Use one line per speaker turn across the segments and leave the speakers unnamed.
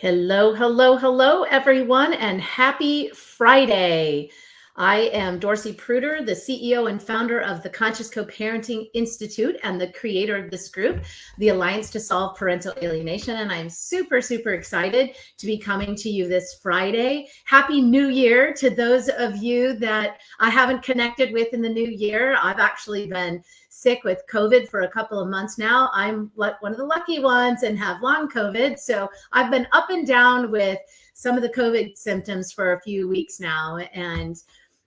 Hello, hello, hello, everyone, and happy Friday. I am Dorcy Pruter, the CEO and founder of the Conscious Co-Parenting Institute and the creator of this group, the Alliance to Solve Parental Alienation. And I'm super, super excited to be coming to you this Friday. Happy New Year to those of you that I haven't connected with in the new year. I've actually been sick with COVID for a couple of months now. I'm one of the lucky ones and have long COVID. So I've been up and down with some of the COVID symptoms for a few weeks now. And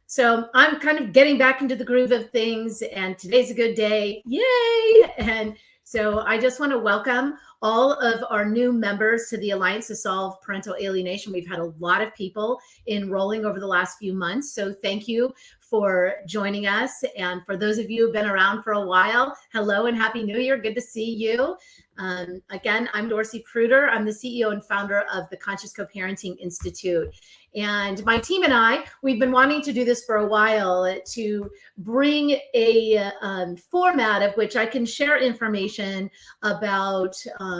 so I'm kind of getting back into the groove of things, and today's a good day. Yay! And so I just want to welcome all of our new members to the Alliance to Solve Parental Alienation. We've had a lot of people enrolling over the last few months. So thank you for joining us. And for those of you who've been around for a while, hello and happy new year. Good to see you. Again, I'm Dorcy Pruter. I'm the CEO and founder of the Conscious Co-Parenting Institute. And my team and I, we've been wanting to do this for a while, to bring a format of which I can share information about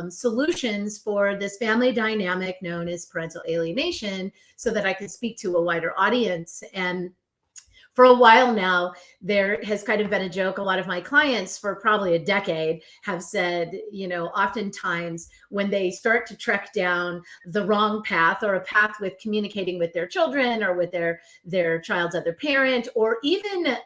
solutions for this family dynamic known as parental alienation, so that I can speak to a wider audience. And for a while now, there has kind of been a joke. A lot of my clients for probably a decade have said, oftentimes when they start to trek down the wrong path, or a path with communicating with their children or with their child's other parent, or even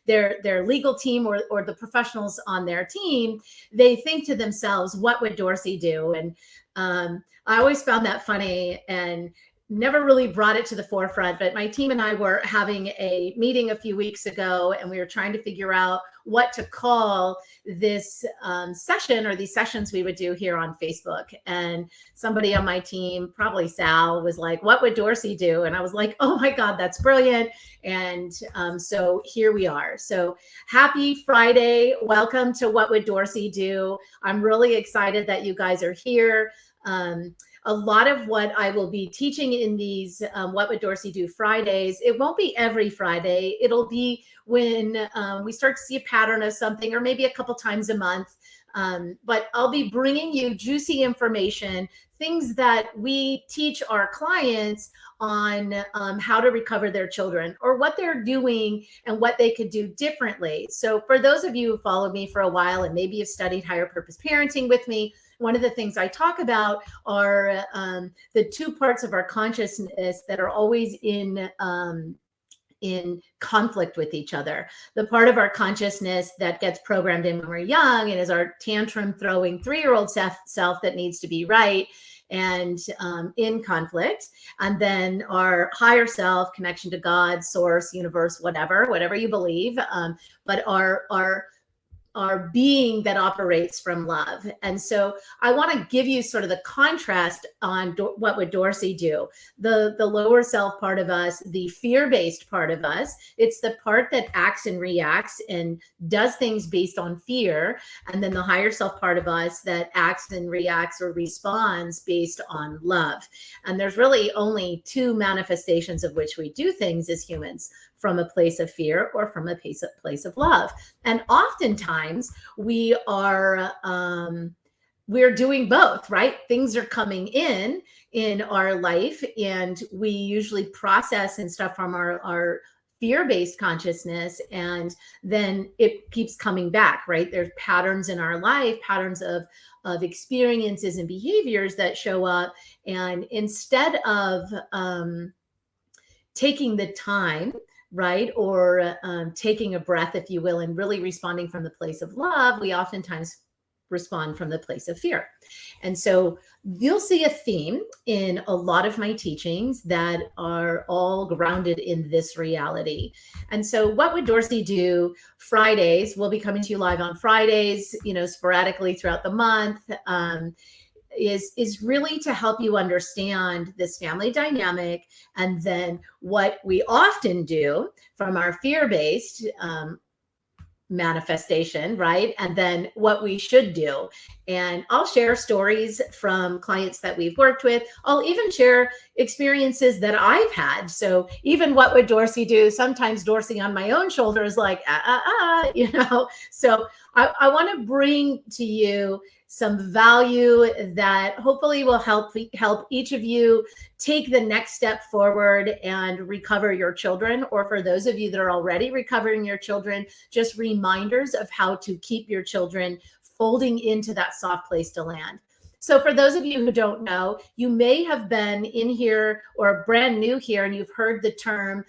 their legal team or the professionals on their team, they think to themselves, what would Dorcy do? And I always found that funny and never really brought it to the forefront. But my team and I were having a meeting a few weeks ago, and we were trying to figure out what to call this session, or these sessions we would do here on Facebook. And somebody on my team, probably Sal, was like, what would Dorcy do? And I was like, oh my God, that's brilliant. And so here we are. So happy Friday. Welcome to What Would Dorcy Do? I'm really excited that you guys are here. A lot of what I will be teaching in these What Would Dorcy Do Fridays, it won't be every Friday. It'll be when we start to see a pattern of something, or maybe a couple times a month. But I'll be bringing you juicy information, things that we teach our clients on how to recover their children, or what they're doing and what they could do differently. So for those of you who followed me for a while, and maybe you've studied higher purpose parenting with me, one of the things I talk about are the two parts of our consciousness that are always in conflict with each other. The part of our consciousness that gets programmed in when we're young and is our tantrum throwing 3-year-old self that needs to be right and in conflict. And then our higher self, connection to God, source, universe, whatever you believe, but our being that operates from love. And so I want to give you sort of the contrast on what would Dorcy do. The lower self part of us, the fear-based part of us, it's the part that acts and reacts and does things based on fear. And then the higher self part of us that acts and reacts or responds based on love. And there's really only two manifestations of which we do things as humans: from a place of fear or from a place of love. And oftentimes we're doing both, right? Things are coming in our life, and we usually process and stuff from our fear-based consciousness, and then it keeps coming back, right? There's patterns in our life, patterns of experiences and behaviors that show up. And instead of taking the time, right, or taking a breath, if you will, and really responding from the place of love, we oftentimes respond from the place of fear. And so you'll see a theme in a lot of my teachings that are all grounded in this reality. And so What Would Dorcy Do Fridays, we'll be coming to you live on Fridays, sporadically throughout the month, is really to help you understand this family dynamic, and then what we often do from our fear-based manifestation, right? And then what we should do. And I'll share stories from clients that we've worked with. I'll even share experiences that I've had. So even What Would Dorcy Do? Sometimes Dorcy on my own shoulder is like, so I want to bring to you some value that hopefully will help each of you take the next step forward and recover your children, or for those of you that are already recovering your children, just reminders of how to keep your children folding into that soft place to land. So for those of you who don't know, you may have been in here or brand new here and you've heard the term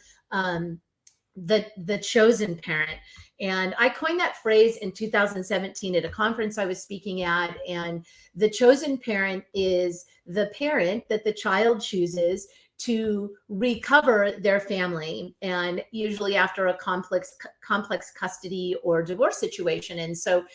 the chosen parent. And I coined that phrase in 2017 at a conference I was speaking at. And the chosen parent is the parent that the child chooses to recover their family, and usually after a complex custody or divorce situation. And so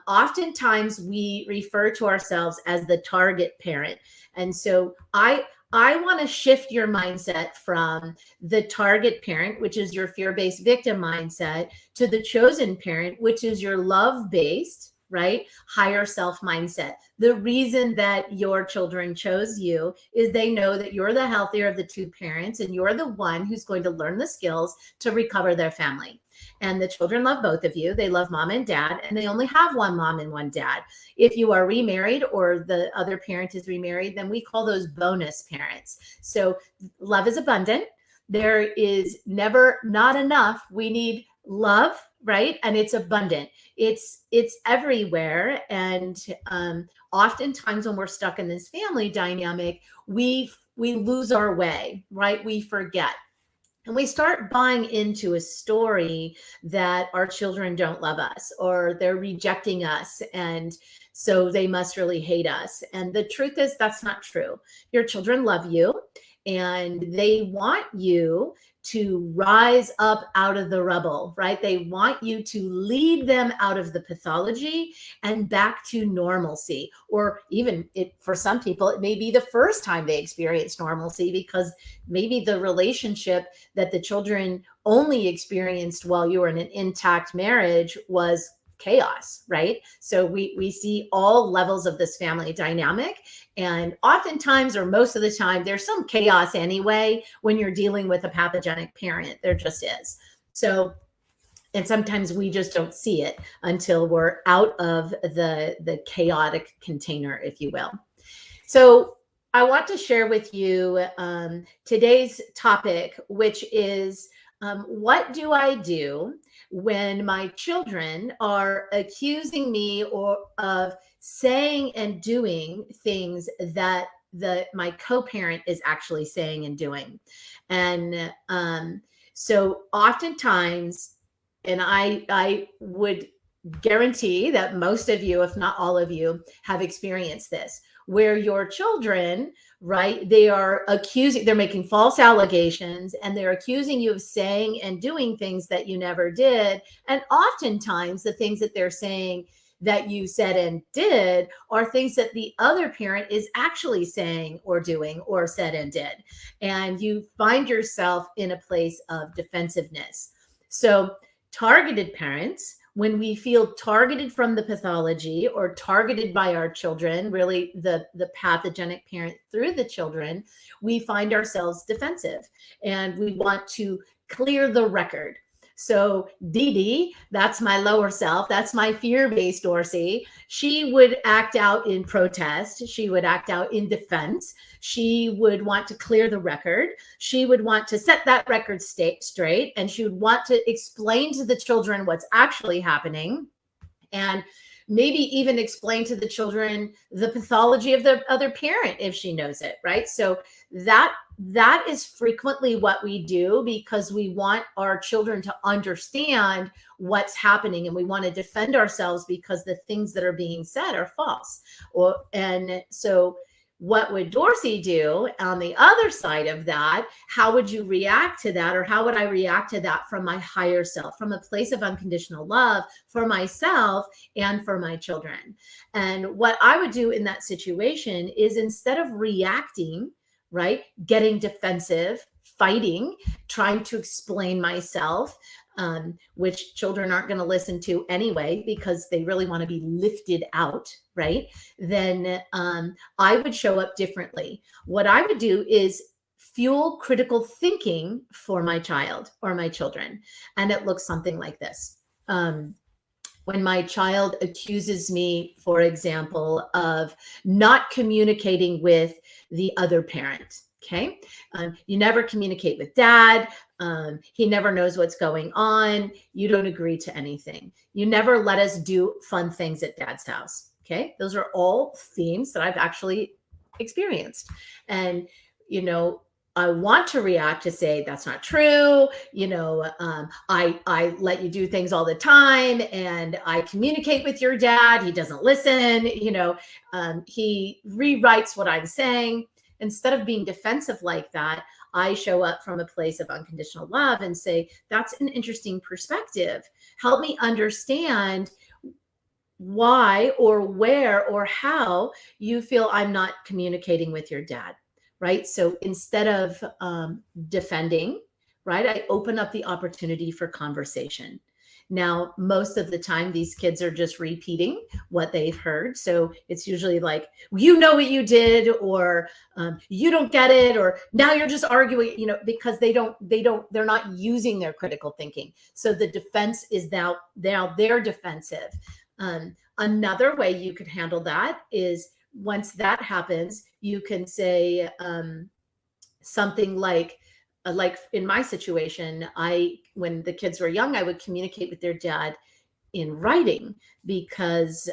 oftentimes we refer to ourselves as the target parent. And so I want to shift your mindset from the target parent, which is your fear-based victim mindset, to the chosen parent, which is your love-based, right, higher self mindset. The reason that your children chose you is they know that you're the healthier of the two parents and you're the one who's going to learn the skills to recover their family. And the children love both of you. They love mom and dad, and they only have one mom and one dad. If you are remarried or the other parent is remarried, then we call those bonus parents. So love is abundant. There is never not enough. We need love, right? And it's abundant. It's everywhere. And oftentimes when we're stuck in this family dynamic, we lose our way, right? We forget. And we start buying into a story that our children don't love us or they're rejecting us, and so they must really hate us. And the truth is that's not true. Your children love you and they want you to rise up out of the rubble, right? They want you to lead them out of the pathology and back to normalcy. Or even for some people, it may be the first time they experience normalcy, because maybe the relationship that the children only experienced while you were in an intact marriage was chaos, right? So we see all levels of this family dynamic. And oftentimes, or most of the time, there's some chaos anyway when you're dealing with a pathogenic parent. There just is. So, and sometimes we just don't see it until we're out of the chaotic container, if you will. So I want to share with you today's topic, which is what do I do when my children are accusing me of saying and doing things that my co-parent is actually saying and doing? And so oftentimes, and I would guarantee that most of you, if not all of you, have experienced this, where your children, right, they're making false allegations and they're accusing you of saying and doing things that you never did. And oftentimes the things that they're saying that you said and did are things that the other parent is actually saying or doing or said and did. And you find yourself in a place of defensiveness. So targeted parents, when we feel targeted from the pathology or targeted by our children, really the pathogenic parent through the children, we find ourselves defensive and we want to clear the record. So Dee Dee, that's my lower self, that's my fear-based Dorcy. She would act out in protest. She would act out in defense. She would want to clear the record. She would want to set that record straight, and she would want to explain to the children what's actually happening, and maybe even explain to the children the pathology of the other parent if she knows it, right? So that is frequently what we do because we want our children to understand what's happening, and we want to defend ourselves because the things that are being said are false. And so what would Dorcy do on the other side of that? How would you react to that? Or how would I react to that from my higher self, from a place of unconditional love for myself and for my children? And what I would do in that situation is, instead of reacting, right, getting defensive, fighting, trying to explain myself, which children aren't going to listen to anyway because they really want to be lifted out, right? Then I would show up differently. What I would do is fuel critical thinking for my child or my children. And it looks something like this. when my child accuses me, for example, of not communicating with the other parent. Okay. You never communicate with dad. He never knows what's going on. You don't agree to anything. You never let us do fun things at dad's house. Okay. Those are all themes that I've actually experienced. And, I want to react to say that's not true. I let you do things all the time, and I communicate with your dad. He doesn't listen. He rewrites what I'm saying. Instead of being defensive like that, I show up from a place of unconditional love and say, that's an interesting perspective. Help me understand why or where or how you feel I'm not communicating with your dad, right? So instead of defending, right, I open up the opportunity for conversation. Now, most of the time, these kids are just repeating what they've heard. So it's usually like, you know what you did, or you don't get it, or now you're just arguing, because they're not using their critical thinking. So the defense is now they're defensive. Another way you could handle that is, once that happens, you can say something like in my situation, when the kids were young, I would communicate with their dad in writing, because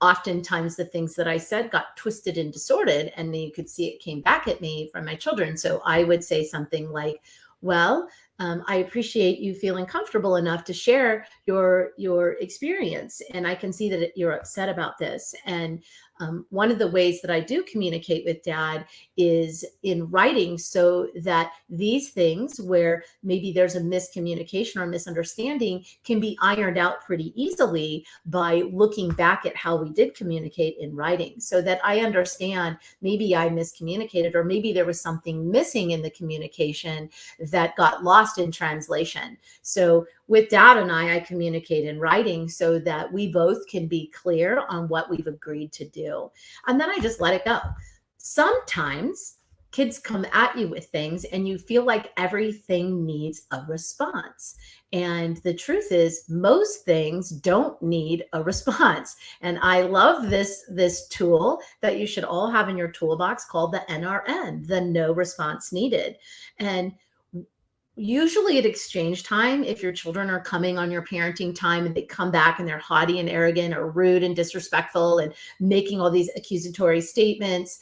oftentimes the things that I said got twisted and distorted, and then you could see it came back at me from my children. So I would say something like, well, I appreciate you feeling comfortable enough to share your experience, and I can see that you're upset about this. And one of the ways that I do communicate with dad is in writing, so that these things where maybe there's a miscommunication or misunderstanding can be ironed out pretty easily by looking back at how we did communicate in writing, so that I understand maybe I miscommunicated, or maybe there was something missing in the communication that got lost in translation. So with dad and I communicate in writing so that we both can be clear on what we've agreed to do. And then I just let it go. Sometimes kids come at you with things and you feel like everything needs a response. And the truth is, most things don't need a response. And I love this tool that you should all have in your toolbox called the NRN, the no response needed. And usually at exchange time, if your children are coming on your parenting time and they come back and they're haughty and arrogant or rude and disrespectful and making all these accusatory statements,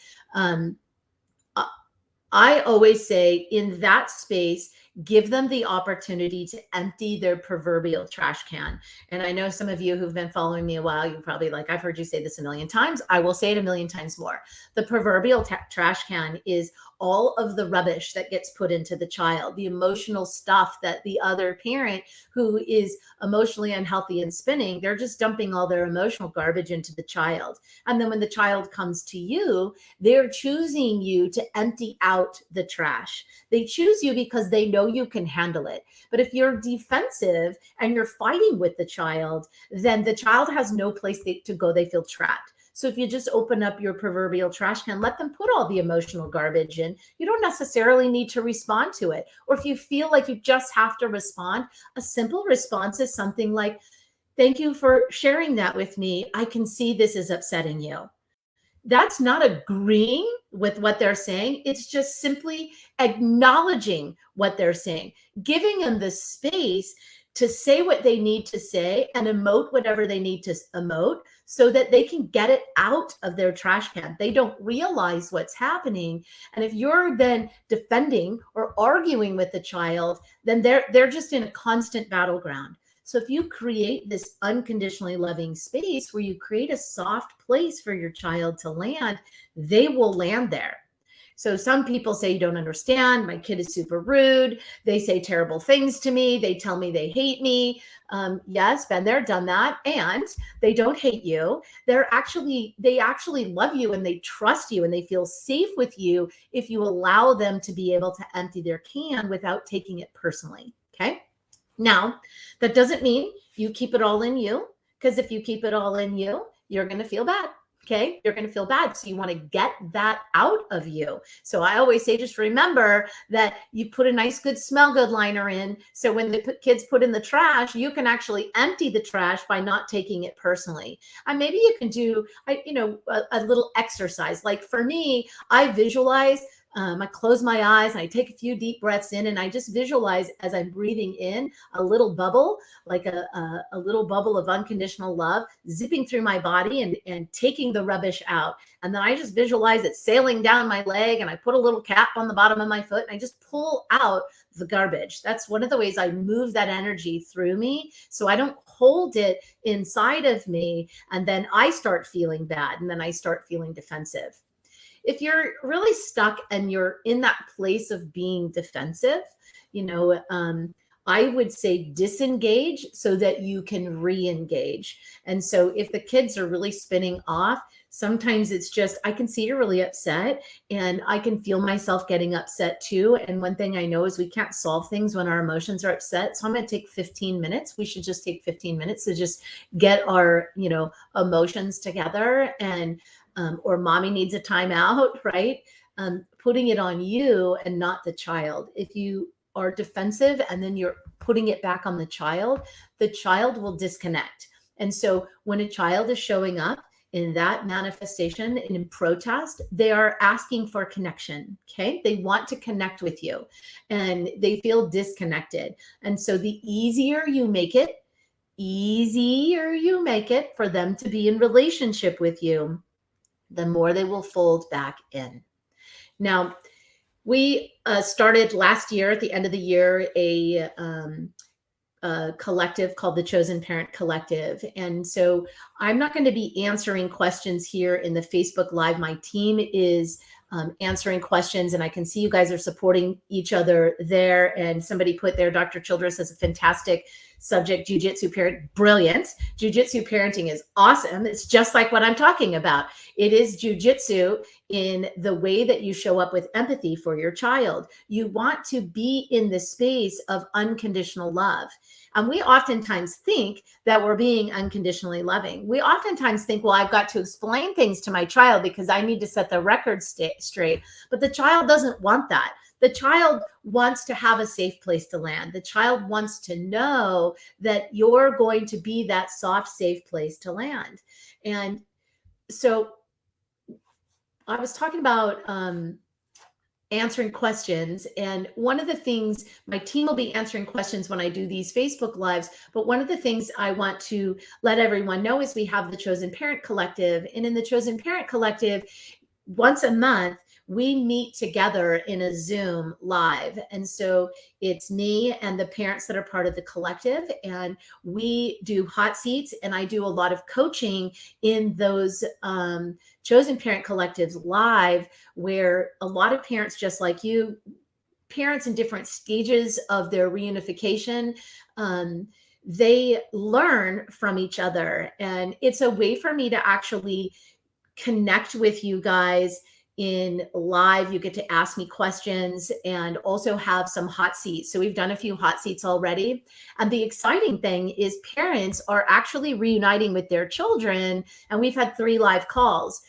I always say, in that space, give them the opportunity to empty their proverbial trash can. And I know some of you who've been following me a while, you're probably like, I've heard you say this a million times. I will say it a million times more. The proverbial trash can is all of the rubbish that gets put into the child, the emotional stuff that the other parent who is emotionally unhealthy and spinning, they're just dumping all their emotional garbage into the child. And then when the child comes to you, they're choosing you to empty out the trash. They choose you because they know you can handle it. But if you're defensive and you're fighting with the child, then the child has no place to go. They feel trapped. So if you just open up your proverbial trash can, let them put all the emotional garbage in. You don't necessarily need to respond to it. Or if you feel like you just have to respond, a simple response is something like, thank you for sharing that with me. I can see this is upsetting you. That's not agreeing with what they're saying. It's just simply acknowledging what they're saying, giving them the space to say what they need to say and emote whatever they need to emote, so that they can get it out of their trash can. They don't realize what's happening. And if you're then defending or arguing with the child, then they're just in a constant battleground. So if you create this unconditionally loving space where you create a soft place for your child to land, they will land there. So some people say, you don't understand. My kid is super rude. They say terrible things to me. They tell me they hate me. Yes, been there, done that. And they don't hate you. They actually love you, and they trust you, and they feel safe with you if you allow them to be able to empty their can without taking it personally. Okay. Now, that doesn't mean you keep it all in you, because if you keep it all in you, you're going to feel bad. Okay, you're going to feel bad. So you want to get that out of you. So I always say, just remember that you put a nice, good, smell good liner in. So when the kids put in the trash, you can actually empty the trash by not taking it personally. And maybe you can do, a little exercise. Like for me, I visualize. I close my eyes and I take a few deep breaths in, and I just visualize as I'm breathing in a little bubble, like a little bubble of unconditional love zipping through my body and taking the rubbish out. And then I just visualize it sailing down my leg, and I put a little cap on the bottom of my foot and I just pull out the garbage. That's one of the ways I move that energy through me, so I don't hold it inside of me. And then I start feeling bad, and then I start feeling defensive. If you're really stuck and you're in that place of being defensive, I would say disengage so that you can re-engage. And so if the kids are really spinning off, sometimes it's just, I can see you're really upset, and I can feel myself getting upset too. And one thing I know is we can't solve things when our emotions are upset. So I'm going to take 15 minutes. We should just take 15 minutes to just get our, emotions together. And or mommy needs a timeout, right? Putting it on you and not the child. If you are defensive and then you're putting it back on the child will disconnect. And so when a child is showing up in that manifestation and in protest, they are asking for connection. Okay. They want to connect with you and they feel disconnected. And so the easier you make it for them to be in relationship with you, the more they will fold back in. Now, we started last year at the end of the year a collective called the Chosen Parent Collective. And so I'm not going to be answering questions here in the Facebook Live. My team is answering questions, and I can see you guys are supporting each other there. And somebody put there, Dr. Childress has a fantastic subject, jujitsu parent. Brilliant. Jujitsu parenting is awesome. It's just like what I'm talking about. It is jujitsu in the way that you show up with empathy for your child. You want to be in the space of unconditional love. And we oftentimes think that we're being unconditionally loving. We oftentimes think, well, I've got to explain things to my child because I need to set the record straight. But the child doesn't want that. The child wants to have a safe place to land. The child wants to know that you're going to be that soft, safe place to land. And so I was talking about answering questions. And one of the things, my team will be answering questions when I do these Facebook Lives. But one of the things I want to let everyone know is we have the Chosen Parent Collective. And in the Chosen Parent Collective, once a month, we meet together in a Zoom live. And so it's me and the parents that are part of the collective, and we do hot seats, and I do a lot of coaching in those Chosen Parent Collectives live, where a lot of parents just like you, parents in different stages of their reunification, they learn from each other. And it's a way for me to actually connect with you guys in live. You get to ask me questions and also have some hot seats. So we've done a few hot seats already. And the exciting thing is parents are actually reuniting with their children. And we've had 3 live calls.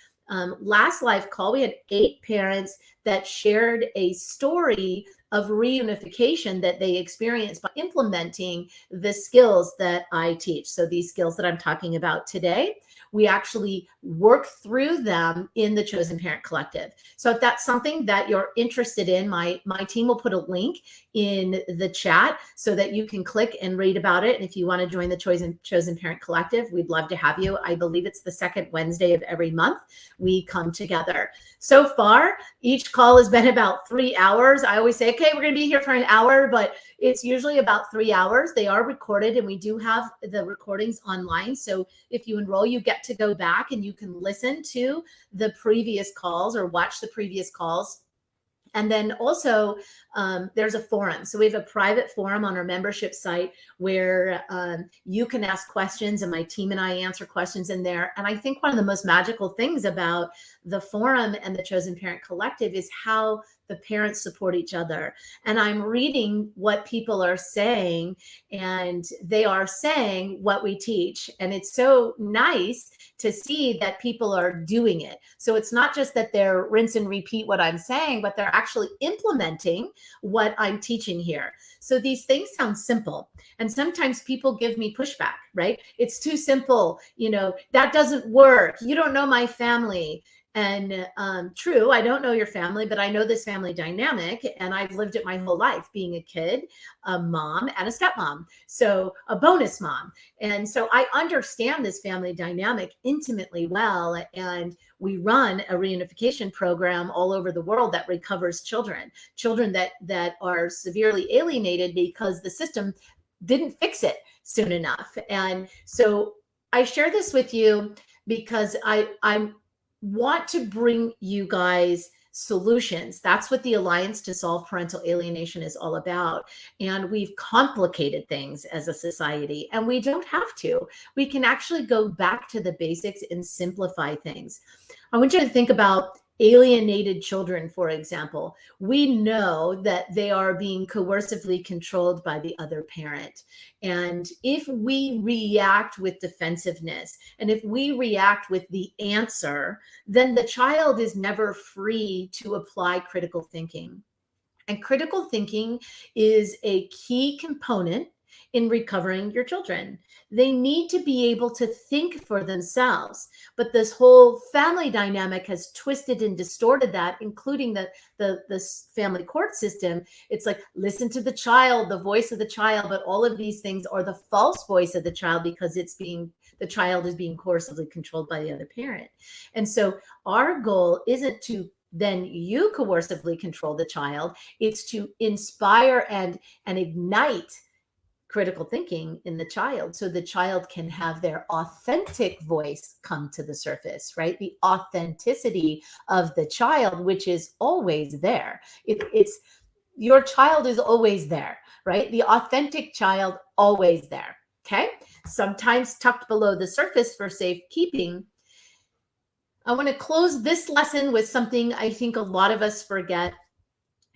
Last live call, we had 8 parents that shared a story of reunification that they experienced by implementing the skills that I teach. So these skills that I'm talking about today, we actually work through them in the Chosen Parent Collective. So if that's something that you're interested in, my team will put a link in the chat so that you can click and read about it. And if you want to join the Chosen Parent Collective, we'd love to have you. I believe it's the second Wednesday of every month we come together. So far, each call has been about 3 hours. I always say, okay, we're going to be here for an hour, but it's usually about 3 hours. They are recorded, and we do have the recordings online. So if you enroll, you get to go back and you can listen to the previous calls or watch the previous calls. And then also, there's a forum. So we have a private forum on our membership site where you can ask questions, and my team and I answer questions in there. And I think one of the most magical things about the forum and the Chosen Parent Collective is how the parents support each other. And I'm reading what people are saying, and they are saying what we teach. And it's so nice to see that people are doing it. So it's not just that they're rinse and repeat what I'm saying, but they're actually implementing what I'm teaching here. So these things sound simple. And sometimes people give me pushback, right? It's too simple. That doesn't work. You don't know my family. And true, I don't know your family, but I know this family dynamic, and I've lived it my whole life, being a kid, a mom, and a stepmom, so a bonus mom. And so I understand this family dynamic intimately well, and we run a reunification program all over the world that recovers children that are severely alienated because the system didn't fix it soon enough. And so I share this with you because I'm want to bring you guys solutions. That's what the Alliance to Solve Parental Alienation is all about. And we've complicated things as a society, and we don't have to. We can actually go back to the basics and simplify things. I want you to think about alienated children, for example. We know that they are being coercively controlled by the other parent. And if we react with defensiveness, and if we react with the answer, then the child is never free to apply critical thinking. And critical thinking is a key component in recovering your children. They need to be able to think for themselves. But this whole family dynamic has twisted and distorted that, including the family court system. It's like, listen to the child, the voice of the child, but all of these things are the false voice of the child because the child is being coercively controlled by the other parent. And so our goal isn't to then you coercively control the child. It's to inspire and ignite critical thinking in the child so the child can have their authentic voice come to the surface, right? The authenticity of the child, which is always there. It's your child is always there, right? The authentic child always there, okay? Sometimes tucked below the surface for safekeeping. I want to close this lesson with something I think a lot of us forget,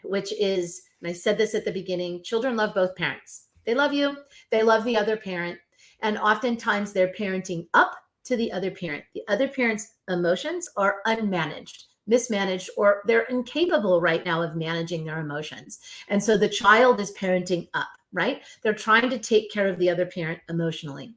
which is, and I said this at the beginning, children love both parents. They love you, they love the other parent, and oftentimes they're parenting up to the other parent. The other parent's emotions are unmanaged, mismanaged, or they're incapable right now of managing their emotions. And so the child is parenting up, right? They're trying to take care of the other parent emotionally.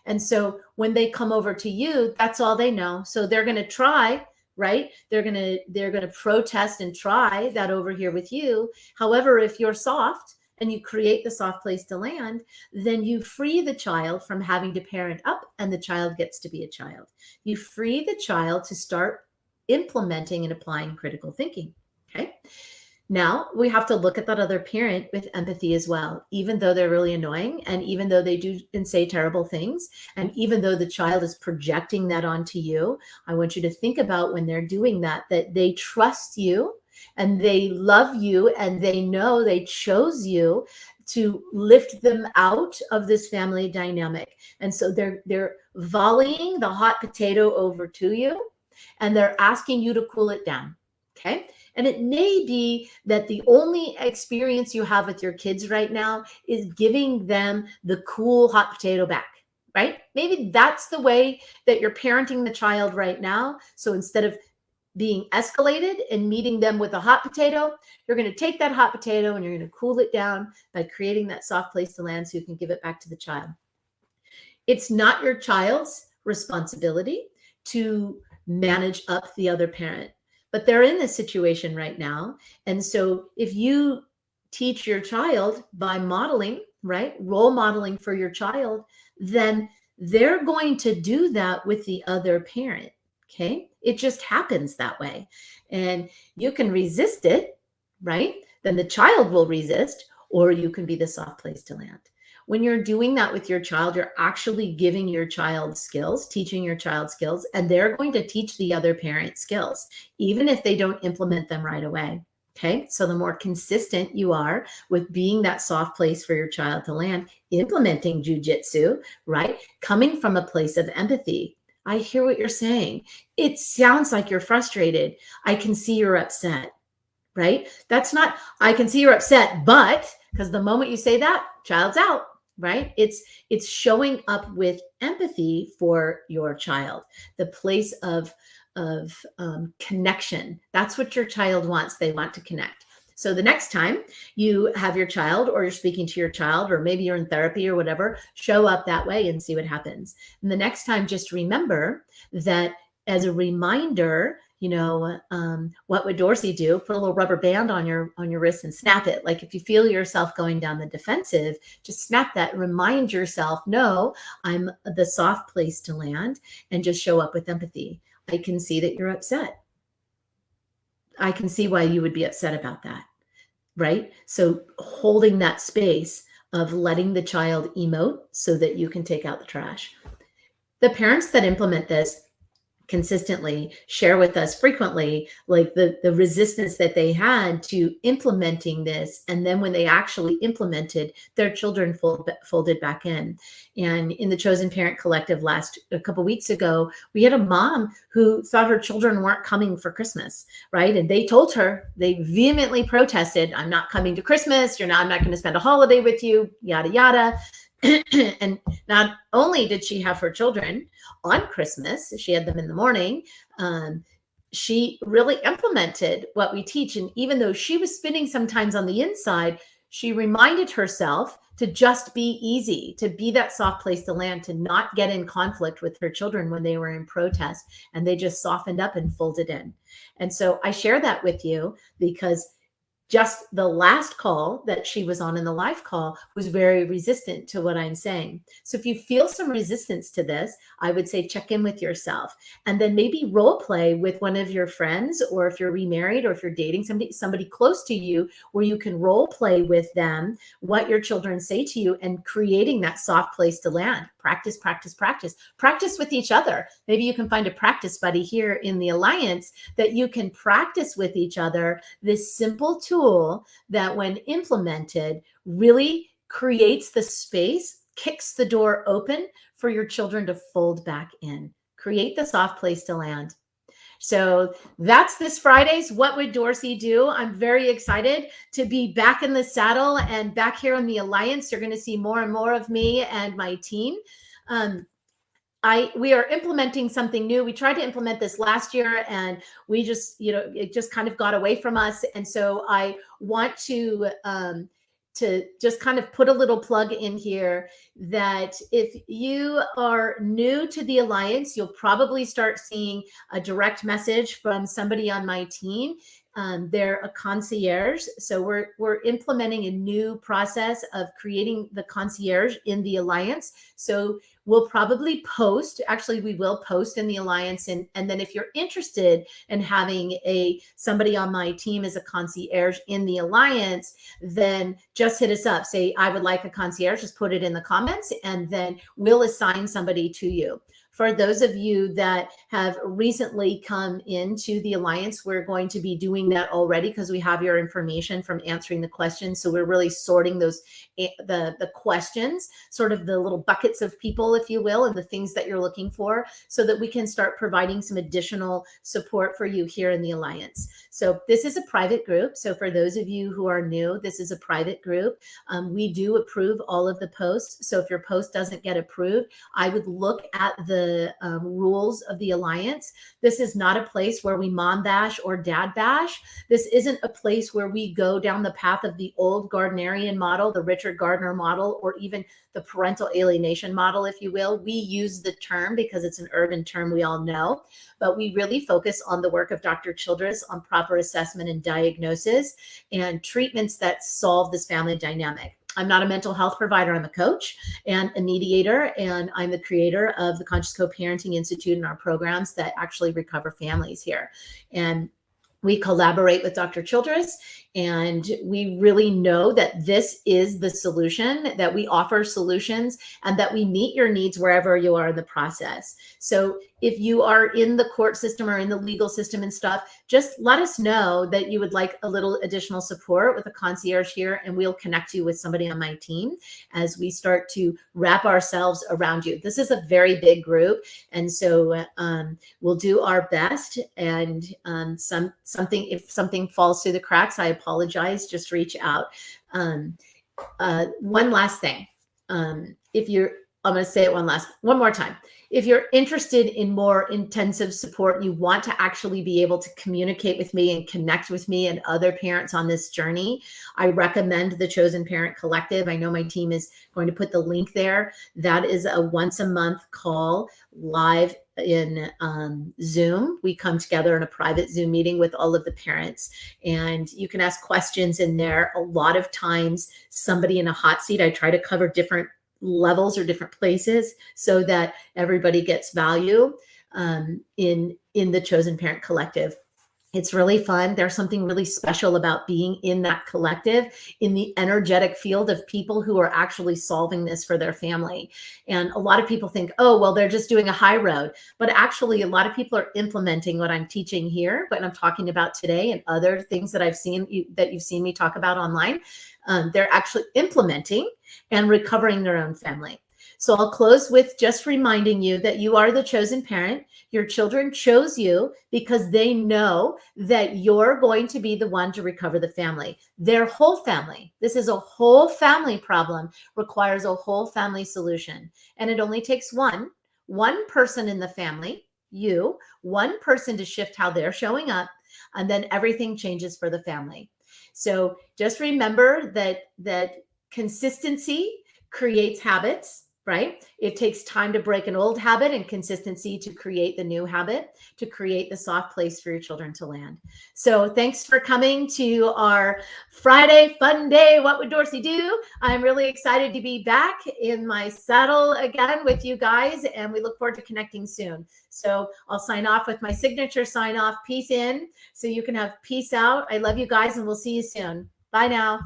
And so when they come over to you, that's all they know. So they're going to try, right? They're going to protest and try that over here with you. However, if you're soft and you create the soft place to land, then you free the child from having to parent up, and the child gets to be a child. You free the child to start implementing and applying critical thinking, okay? Now we have to look at that other parent with empathy as well, even though they're really annoying, and even though they do and say terrible things, and even though the child is projecting that onto you. I want you to think about when they're doing that they trust you, and they love you, and they know they chose you to lift them out of this family dynamic. And so they're volleying the hot potato over to you, and they're asking you to cool it down, okay? And it may be that the only experience you have with your kids right now is giving them the cool hot potato back, right? Maybe that's the way that you're parenting the child right now. So instead of being escalated and meeting them with a hot potato, you're going to take that hot potato and you're going to cool it down by creating that soft place to land so you can give it back to the child. It's not your child's responsibility to manage up the other parent, but they're in this situation right now. And so if you teach your child by modeling, right, role modeling for your child, then they're going to do that with the other parent. Okay. It just happens that way. And you can resist it, right? Then the child will resist, or you can be the soft place to land. When you're doing that with your child, you're actually giving your child skills, teaching your child skills, and they're going to teach the other parent skills, even if they don't implement them right away. Okay, so the more consistent you are with being that soft place for your child to land, implementing jujitsu, right? Coming from a place of empathy. I hear what you're saying. It sounds like you're frustrated. I can see you're upset, right? That's not, I can see you're upset, but because the moment you say that, child's out, right? It's showing up with empathy for your child, the place of connection. That's what your child wants. They want to connect. So the next time you have your child, or you're speaking to your child, or maybe you're in therapy or whatever, show up that way and see what happens. And the next time, just remember that as a reminder, what would Dorcy do? Put a little rubber band on your wrist and snap it. Like if you feel yourself going down the defensive, just snap that. Remind yourself, no, I'm the soft place to land, and just show up with empathy. I can see that you're upset. I can see why you would be upset about that, right? So holding that space of letting the child emote so that you can take out the trash. The parents that implement this consistently share with us frequently, like the resistance that they had to implementing this. And then when they actually implemented, their children folded back in. And in the Chosen Parent Collective a couple weeks ago, we had a mom who thought her children weren't coming for Christmas, right? And they told her, they vehemently protested, I'm not coming to Christmas. I'm not going to spend a holiday with you, yada, yada. And not only did she have her children on Christmas, she had them in the morning, she really implemented what we teach. And even though she was spinning sometimes on the inside, she reminded herself to just be easy, to be that soft place to land, to not get in conflict with her children when they were in protest, and they just softened up and folded in. And so I share that with you because just the last call that she was on in the live call was very resistant to what I'm saying. So if you feel some resistance to this, I would say check in with yourself, and then maybe role play with one of your friends, or if you're remarried, or if you're dating somebody close to you, where you can role play with them what your children say to you, and creating that soft place to land. Practice, practice, practice. Practice with each other. Maybe you can find a practice buddy here in the Alliance that you can practice with each other this simple tool that when implemented really creates the space, kicks the door open for your children to fold back in. Create the soft place to land. So that's this Friday's What Would Dorcy Do? I'm very excited to be back in the saddle and back here in the Alliance. You're going to see more and more of me and my team. We are implementing something new. We tried to implement this last year, and we just, it just kind of got away from us. And so I want to just kind of put a little plug in here that if you are new to the Alliance, you'll probably start seeing a direct message from somebody on my team. They're a concierge. So we're implementing a new process of creating the concierge in the Alliance. So we'll probably post, actually we will post in the Alliance. And then if you're interested in having somebody on my team as a concierge in the Alliance, then just hit us up. Say, I would like a concierge, just put it in the comments, and then we'll assign somebody to you. For those of you that have recently come into the Alliance, we're going to be doing that already because we have your information from answering the questions. So we're really sorting those, the questions, sort of the little buckets of people, if you will, and the things that you're looking for, so that we can start providing some additional support for you here in the Alliance. So this is a private group. So for those of you who are new, this is a private group. We do approve all of the posts. So if your post doesn't get approved, I would look at the rules of the Alliance. This is not a place where we mom bash or dad bash. This isn't a place where we go down the path of the old Gardnerian model, the Richard Gardner model, or even the parental alienation model, if you will. We use the term because it's an urban term we all know, but we really focus on the work of Dr. Childress on proper assessment and diagnosis and treatments that solve this family dynamic. I'm not a mental health provider. I'm a coach and a mediator, and I'm the creator of the Conscious Co-Parenting Institute and our programs that actually recover families here. And we collaborate with Dr. Childress, and we really know that this is the solution, that we offer solutions, and that we meet your needs wherever you are in the process. So if you are in the court system or in the legal system and stuff, just let us know that you would like a little additional support with a concierge here, and we'll connect you with somebody on my team as we start to wrap ourselves around you. This is a very big group, and so we'll do our best. And if something falls through the cracks, I apologize. Just reach out. One last thing. I'm going to say it one more time. If you're interested in more intensive support, you want to actually be able to communicate with me and connect with me and other parents on this journey, I recommend the Chosen Parent Collective. I know my team is going to put the link there. That is a once a month call live in Zoom. We come together in a private Zoom meeting with all of the parents, and you can ask questions in there. A lot of times somebody in a hot seat, I try to cover different levels or different places so that everybody gets value in the Chosen Parent Collective. It's really fun. There's something really special about being in that collective, in the energetic field of people who are actually solving this for their family. And a lot of people think, oh, well, they're just doing a high road. But actually, a lot of people are implementing what I'm teaching here, what I'm talking about today, and other things that you've seen me talk about online. They're actually implementing and recovering their own family. So I'll close with just reminding you that you are the chosen parent. Your children chose you because they know that you're going to be the one to recover the family. Their whole family, this is a whole family problem, requires a whole family solution. And it only takes one person in the family, one person to shift how they're showing up, and then everything changes for the family. So just remember that consistency creates habits, right? It takes time to break an old habit and consistency to create the new habit, to create the soft place for your children to land. So thanks for coming to our Friday fun day. What would Dorcy do? I'm really excited to be back in my saddle again with you guys, and we look forward to connecting soon. So I'll sign off with my signature sign off. Peace in, so you can have peace out. I love you guys, and we'll see you soon. Bye now.